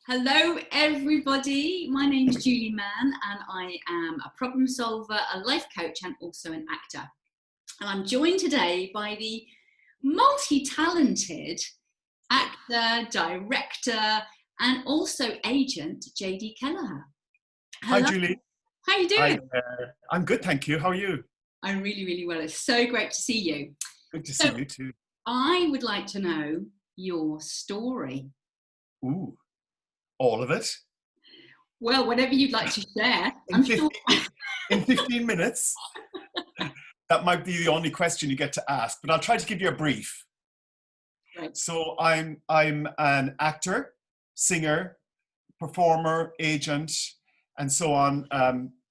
Hello, everybody. My name's Julie Mann, and I am a problem solver, a life coach, and also an actor. And I'm joined today by the multi-talented actor, director, and also agent, JD Kelleher. Hi, Hello. Julie. How are you Hi doing? there. I'm good, thank you. How are you? I'm really, really well. It's so great to see you. Good to see So you too. I would like to know your story. Ooh, all of it Well, whatever you'd like to share. in I'm sure. 15 minutes. That might be the only question you get to ask, but I'll try to give you a brief. Right. So I'm an actor, singer, performer, agent, and so on.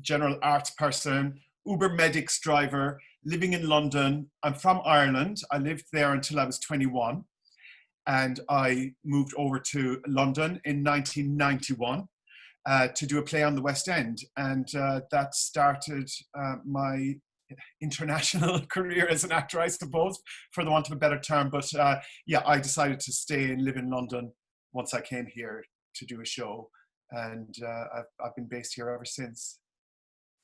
General arts person, Uber medics driver, living in London. I'm from Ireland. I lived there until I was 21. And I moved over to London in 1991 to do a play on the West End. And that started my international career as an actor, I suppose, for the want of a better term. But yeah, I decided to stay and live in London once I came here to do a show. And I've been based here ever since.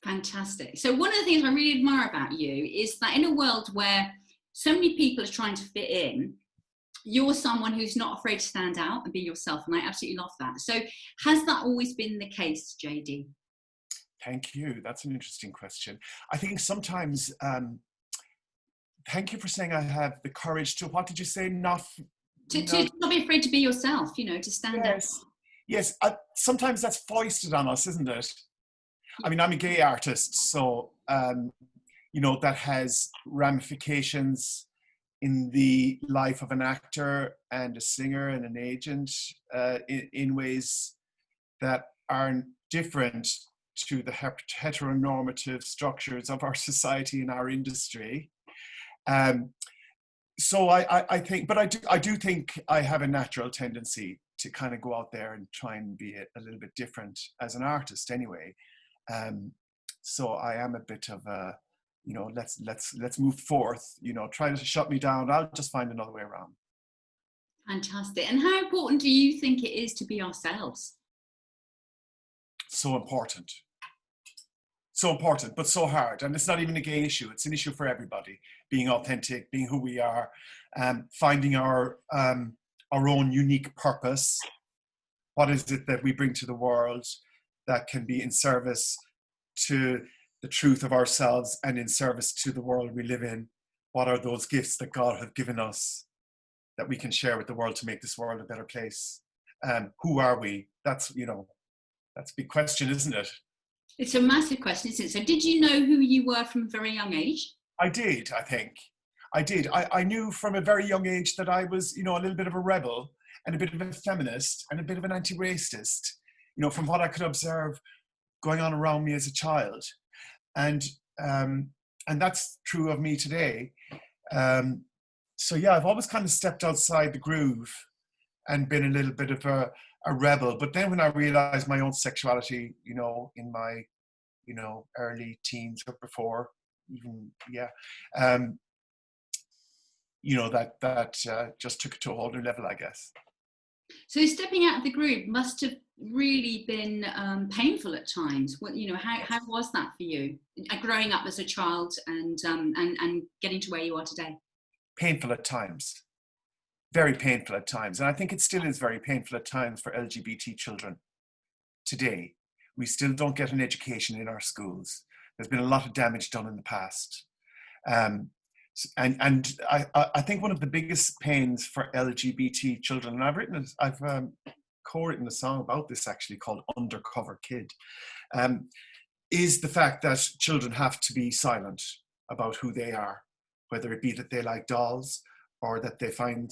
Fantastic. So one of the things I really admire about you is that in a world where so many people are trying to fit in, you're someone who's not afraid to stand out and be yourself. And I absolutely love that. So has that always been the case, JD? Thank you. That's an interesting question. I think sometimes, thank you for saying I have the courage to, what did you say? To not be afraid to be yourself, to stand out. Yes. Yes. Sometimes that's foisted on us, isn't it? I mean, I'm a gay artist, so, that has ramifications in the life of an actor and a singer and an agent in ways that are different to the heteronormative structures of our society and our industry. So I think, but I do think I have a natural tendency to kind of go out there and try and be a little bit different as an artist anyway. So I am a bit of a, let's move forth, try to shut me down. I'll just find another way around. Fantastic. And how important do you think it is to be ourselves? So important. So important, but so hard. And it's not even a gay issue. It's an issue for everybody. Being authentic, being who we are, finding our own unique purpose. What is it that we bring to the world that can be in service to the truth of ourselves and in service to the world we live in? What are those gifts that God has given us that we can share with the world to make this world a better place? Who are we? That's a big question, isn't it? It's a massive question, isn't it? So did you know who you were from a very young age? I did, I think. I did. I knew from a very young age that I was, a little bit of a rebel and a bit of a feminist and a bit of an anti-racist, from what I could observe going on around me as a child. And that's true of me today. So yeah, I've always kind of stepped outside the groove and been a little bit of a rebel. But then when I realized my own sexuality, in my, early teens or before, even, yeah, that just took it to a whole new level, I guess. So stepping out of the group must have really been painful at times. How was that for you, growing up as a child and getting to where you are today? Painful at times, very painful at times, and I think it still is very painful at times for LGBT children today. We still don't get an education in our schools. There's been a lot of damage done in the past. And I think one of the biggest pains for LGBT children, and I've co-written a song about this actually called Undercover Kid, is the fact that children have to be silent about who they are, whether it be that they like dolls or that they find,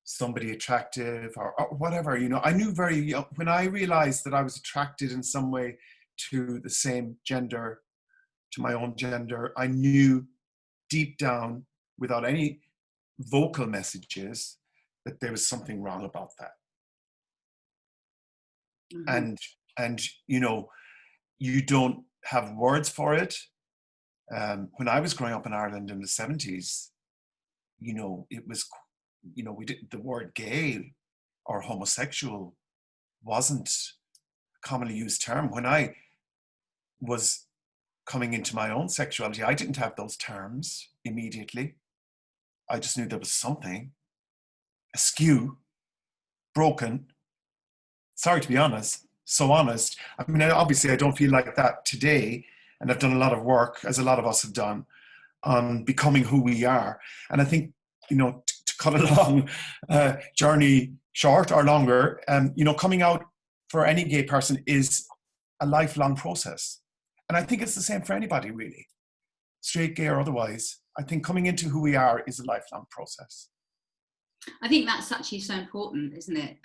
somebody attractive or whatever. I knew very young, when I realized that I was attracted in some way to the same gender, to my own gender, I knew deep down, without any vocal messages, that there was something wrong about that. Mm-hmm. And you don't have words for it. When I was growing up in Ireland in the 70s, it was, the word gay or homosexual wasn't a commonly used term. When I was coming into my own sexuality, I didn't have those terms immediately. I just knew there was something askew, broken. Sorry to be honest, so honest. I mean, obviously I don't feel like that today, and I've done a lot of work, as a lot of us have done, on becoming who we are. And I think, to cut a long journey short or longer, coming out for any gay person is a lifelong process. And I think it's the same for anybody, really, straight, gay, or otherwise. I think coming into who we are is a lifelong process. I think that's actually so important, isn't it?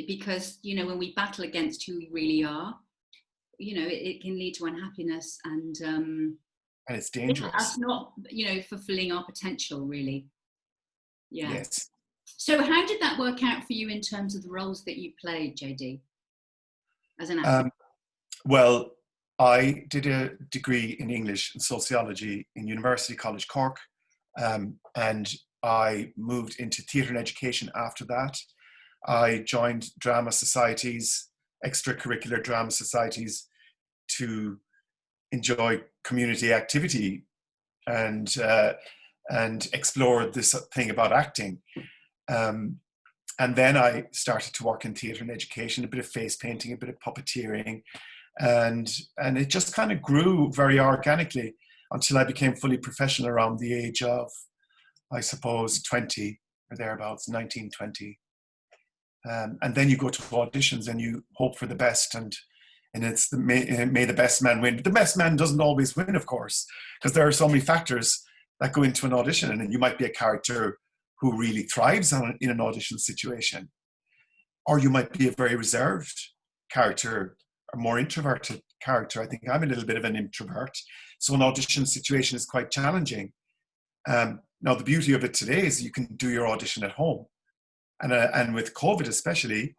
Because, when we battle against who we really are, it can lead to unhappiness and it's dangerous. Us not, fulfilling our potential, really. Yeah. Yes. So how did that work out for you in terms of the roles that you played, JD, as an actor? Well, I did a degree in English and sociology in University College Cork, and I moved into theatre and education after that. I joined drama societies, extracurricular drama societies, to enjoy community activity and explore this thing about acting. And then I started to work in theatre and education, a bit of face painting, a bit of puppeteering, and it just kind of grew very organically until I became fully professional around the age of, I suppose, 20 or thereabouts, 19, 20. And then you go to auditions and you hope for the best, and it's may the best man win. But the best man doesn't always win, of course, because there are so many factors that go into an audition, and you might be a character who really thrives in an audition situation, or you might be a very reserved character, a more introverted character. I think I'm a little bit of an introvert, so an audition situation is quite challenging. Now, the beauty of it today is you can do your audition at home, and with COVID especially,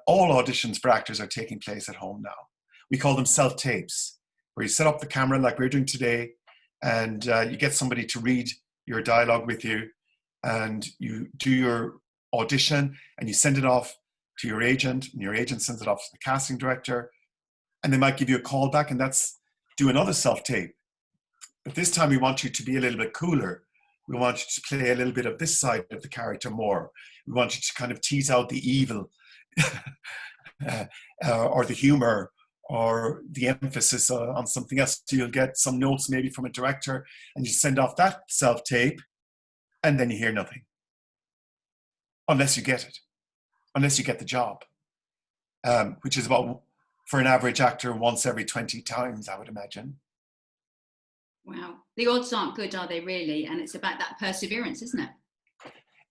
all auditions for actors are taking place at home now. We call them self-tapes, where you set up the camera like we're doing today, and you get somebody to read your dialogue with you, and you do your audition, and you send it off to your agent, and your agent sends it off to the casting director, and they might give you a call back, and that's do another self-tape. But this time we want you to be a little bit cooler. We want you to play a little bit of this side of the character more. We want you to kind of tease out the evil or the humor or the emphasis on something else. So you'll get some notes maybe from a director, and you send off that self-tape, and then you hear nothing. Unless you get it. Unless you get the job. Which is about, for an average actor, once every 20 times, I would imagine. Wow. The odds aren't good, are they, really? And it's about that perseverance, isn't it?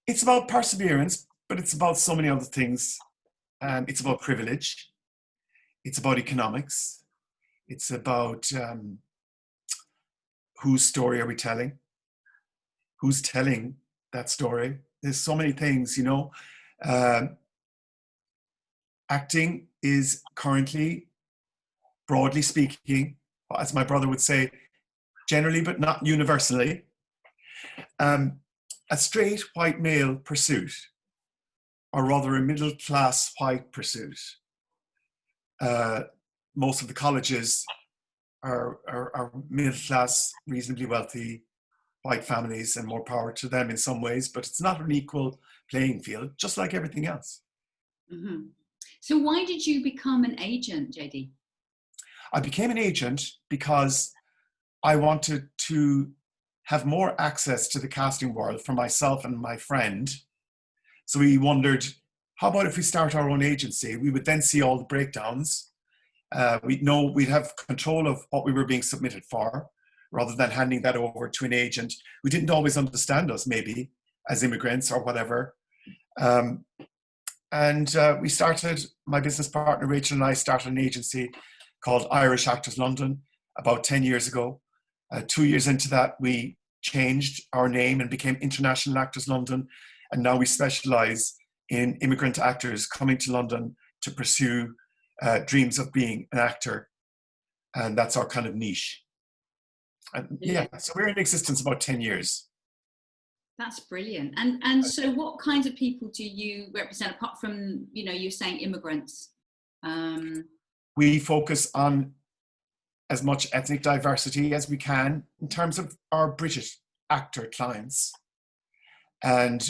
It's about perseverance, but it's about so many other things. It's about privilege. It's about economics. It's about whose story are we telling? Who's telling that story? There's so many things, Acting is currently, broadly speaking, as my brother would say, generally but not universally, a straight white male pursuit, or rather a middle-class white pursuit. Most of the colleges are middle-class, reasonably wealthy white families, and more power to them in some ways, but it's not an equal playing field, just like everything else. Mm-hmm. So why did you become an agent, JD? I became an agent because I wanted to have more access to the casting world for myself and my friend. So we wondered, how about if we start our own agency? We would then see all the breakdowns. We'd know we'd have control of what we were being submitted for, rather than handing that over to an agent who didn't always understand us, maybe, as immigrants or whatever. We started, my business partner Rachel and I started an agency called Irish Actors London about 10 years ago. 2 years into that, we changed our name and became International Actors London. And now we specialize in immigrant actors coming to London to pursue dreams of being an actor. And that's our kind of niche. And so we're in existence about 10 years. That's brilliant. And so what kinds of people do you represent, apart from, you know, you're saying immigrants? We focus on as much ethnic diversity as we can in terms of our British actor clients. And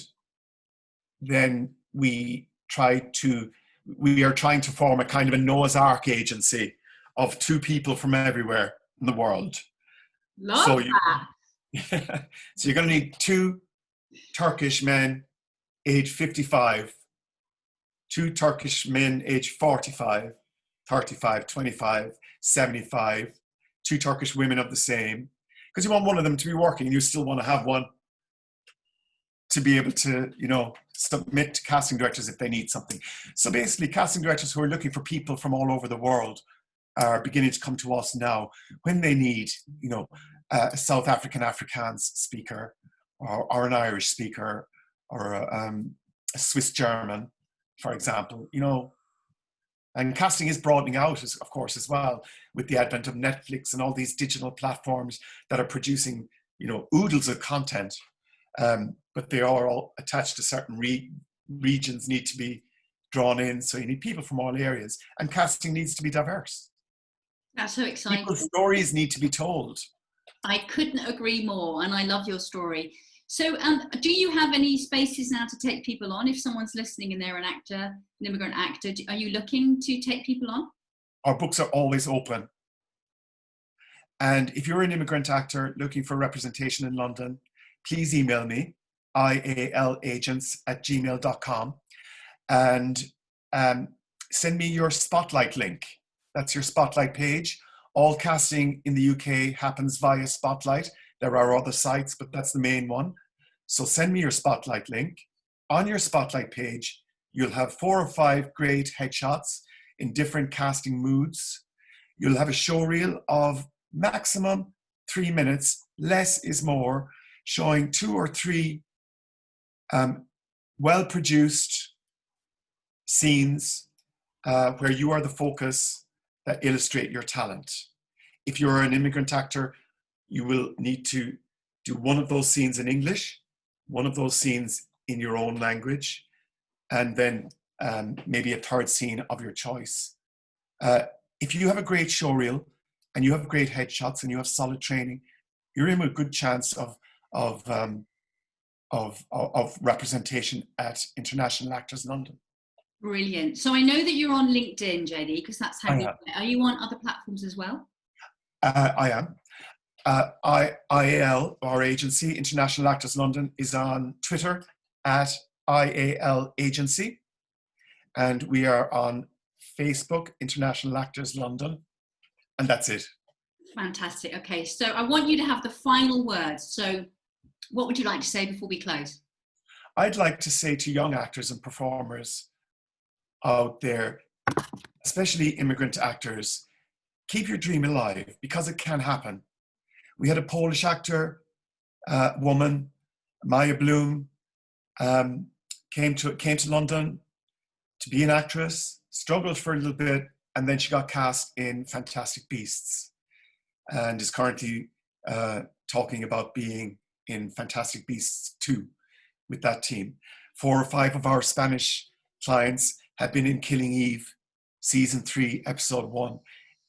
then we are trying to form a kind of a Noah's Ark agency of 2 people from everywhere in the world. Love that. So you're going to need 2 Turkish men age 55, 2 Turkish men age 45, 35, 25, 75, 2 Turkish women of the same, because you want one of them to be working and you still want to have one to be able to, you know, submit to casting directors if they need something. So basically, casting directors who are looking for people from all over the world are beginning to come to us now when they need, you know, a South African Afrikaans speaker, or an Irish speaker, or a Swiss German, for example, you know. And casting is broadening out, of course, as well, with the advent of Netflix and all these digital platforms that are producing, you know, oodles of content. But they are all attached to certain regions, need to be drawn in. So you need people from all areas, and casting needs to be diverse. That's so exciting. People's stories need to be told. I couldn't agree more, and I love your story. So do you have any spaces now to take people on? If someone's listening and they're an actor, an immigrant actor, are you looking to take people on? Our books are always open. And if you're an immigrant actor looking for representation in London, please email me, ialagents@gmail.com, and send me your Spotlight link. That's your Spotlight page. All casting in the UK happens via Spotlight. There are other sites, but that's the main one. So send me your Spotlight link. On your Spotlight page, you'll have 4 or 5 great headshots in different casting moods. You'll have a show reel of maximum 3 minutes, less is more, showing 2 or 3 well-produced scenes where you are the focus that illustrate your talent. If you're an immigrant actor, you will need to do one of those scenes in English, one of those scenes in your own language, and then maybe a 3rd scene of your choice. If you have a great show reel and you have great headshots and you have solid training, you're in with a good chance of representation at International Actors London. Brilliant. So I know that you're on LinkedIn, JD, because that's how are you on other platforms as well? I am. IAL, our agency, International Actors London, is on Twitter at IAL Agency. And we are on Facebook, International Actors London. And that's it. Fantastic. Okay, so I want you to have the final words. So what would you like to say before we close? I'd like to say to young actors and performers out there, especially immigrant actors, keep your dream alive, because it can happen. We had a Polish actor, woman, Maya Bloom, came to London to be an actress, struggled for a little bit, and then she got cast in Fantastic Beasts, and is currently talking about being in Fantastic Beasts 2 with that team. 4 or 5 of our Spanish clients have been in Killing Eve, season 3, episode 1.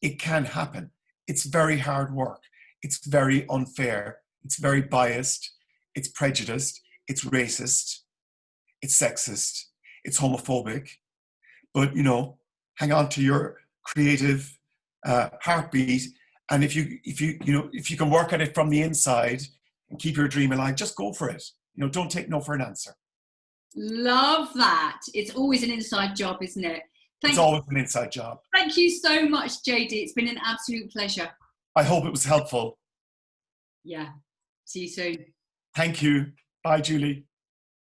It can happen. It's very hard work. It's very unfair. It's very biased. It's prejudiced. It's racist. It's sexist. It's homophobic. But, you know, hang on to your creative heartbeat. And if you can work at it from the inside and keep your dream alive, just go for it. You know, don't take no for an answer. Love that. It's always an inside job, isn't it? It's always an inside job. Thank you so much, JD. It's been an absolute pleasure. I hope it was helpful. Yeah. See you soon. Thank you. Bye, Julie.